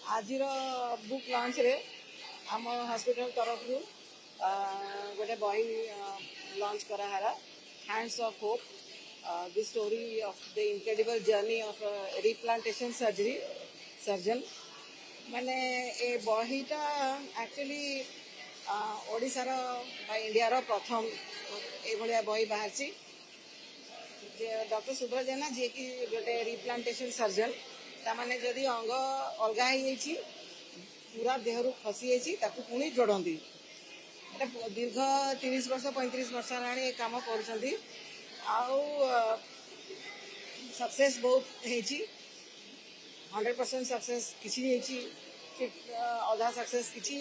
आज book launch रे आम हॉस्पिटल तरफ गोटे बही लॉन्च कराला hands of hope the story of the incredible journey of replantation surgeon माने ए बहीटा एक्चुअली ओडिशार इंडिया रो प्रथम ए बही बाहर डॉक्टर सुब्रत जेना जी की गोटे रिप्लांटेशन सर्जन तामाने जदि अंग अलगा हो पूरा देहरु खसी पुणी जोड़ती दीर्घ 30 वर्ष 35 वर्ष है कम कर सक्सेस बहुत है 100% सक्सेस किसी अधा सक्सेस किसी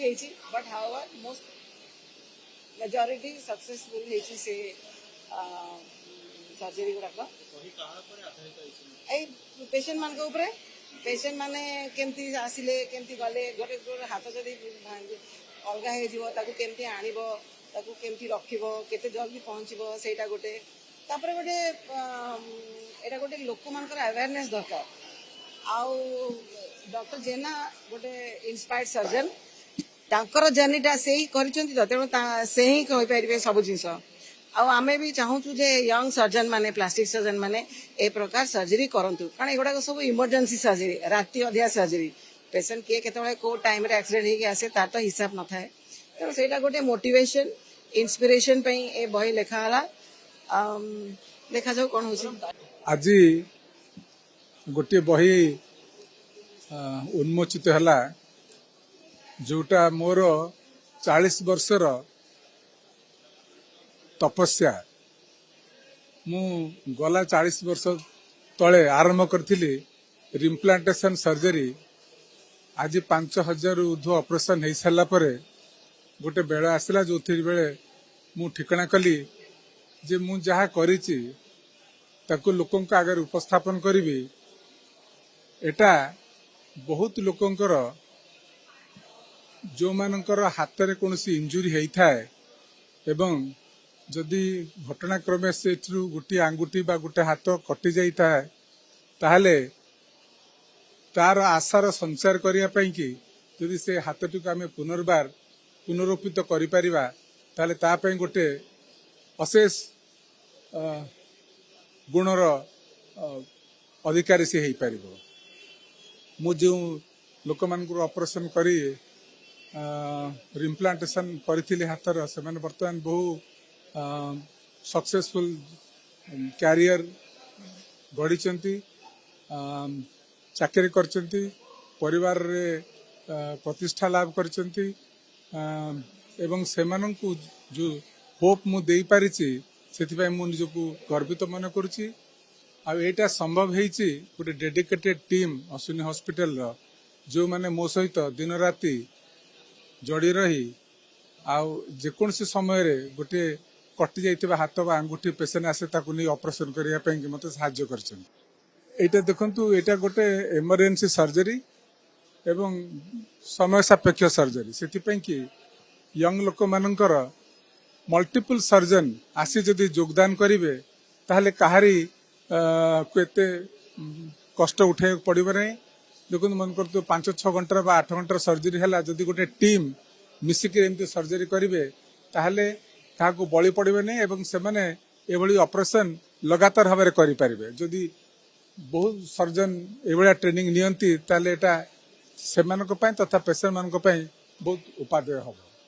but however most majority successful है से सर्जरी गुड़ाक पेशेंट मान पेशेंट माने केमती आसिले केमती गले गोटे हाथ जदि अलगा होमती आणव केमती रखिबो केते जल्दी पहुँचबो सेटा गोटे तापर गोटे एटा गोटे लोक मानकर अवेयरनेस दरकार आउ डॉक्टर जेना गोटे इंस्पायर्ड सर्जन तांकर जर्नीटा से ही करिसेंती तेणु से ही कहि परिबे सब जिंस आमे भी चाहूँ जे यंग सर्जन माने प्लास्टिक सर्जन माने ए प्रकार सर्जरी करंतु कारण एगुड़ा सब इमरजेंसी सर्जरी राति अधिया सर्जरी पेशेंट किए केतबेले को टाइम रे एक्सीडेंट होके आसे तार तो हिसाब न थाए तेणु सेटा गोटे मोटिवेशन इंस्पिरेशन पई ए बही लेखा हला देखा जाऊ कोन होची आज गोटे बही उन्मोचित हला जोटा मोर 40 वर्षर तपस्या मु गला 40 वर्ष तले आरंभ करथिली रिप्लांटेशन सर्जरी आज 5000 ऊर्ध्व ऑपरेशन हो सारा पर गोटे बेल आसला जो बेले मु ठिकाना कली जे मु जहा करिछि ताकू लोकों आगे उपस्थापन करी एटा बहुत लोकंकर जो मानकर हाथ में कौन इंजुरी होता है एवं जदि घटनाक्रमे से गोटे आंगुठी बा गोटे हाथ कटि जाता है ताहले तार आशार संचार करने की जदि से हाथटी को आम पुनर्बार पुनरुत्थित करें तापी गोटे अशेष गुणर अधिकारी से हो पार मु जो लोक मान ऑपरेशन करी रिप्लांटेशन करी हाथर से बर्तमान बहु सक्सेसफुल कैरियर गढ़ी चाकरी करचंती परिवार रे प्रतिष्ठा लाभ करचंती एवं सेमानंकु जो होप मु देई पारिछि सेथिबाई मु निजको गर्वित मन करुछि आ एटा संभव हेछि गोटे डेडिकेटेड टीम अश्विनी हॉस्पिटल रो जो माने मो सहित दिन राति जड़ी रही आउ जेकोसी समय रे गोटे कटि जाइथिबा हाथ बा अंगुठी पेशेंट आसे ताकू नहीं ऑपरेशन करिया पई कि मते सहाय्य करछन एटा देखंतु एटा गोटे इमरजेंसी सर्जरी एवं समय सापेक्ष सर्जरी सेति पई कि यंग लोक मानकर मल्टीपल सर्जन आसी जदि योगदान करिवे ताहले कहारी केते कष्ट उठे पड़िबो नै देखो मन करतो 5-6 घंटा बा 8 घंटा सर्जरी हला जदि गोटे टीम मिसिक एमती सर्जरी करिवे ताहले ताको बळी पड़िबे नै एवं से माने एभली ऑपरेशन लगातार भाव करि परिबे जदि बहुत सर्जन एभली ट्रेनिंग नियंती ताले एटा सेमानक पय तथा पेशेंट मानक पय बहुत उपादेय हो।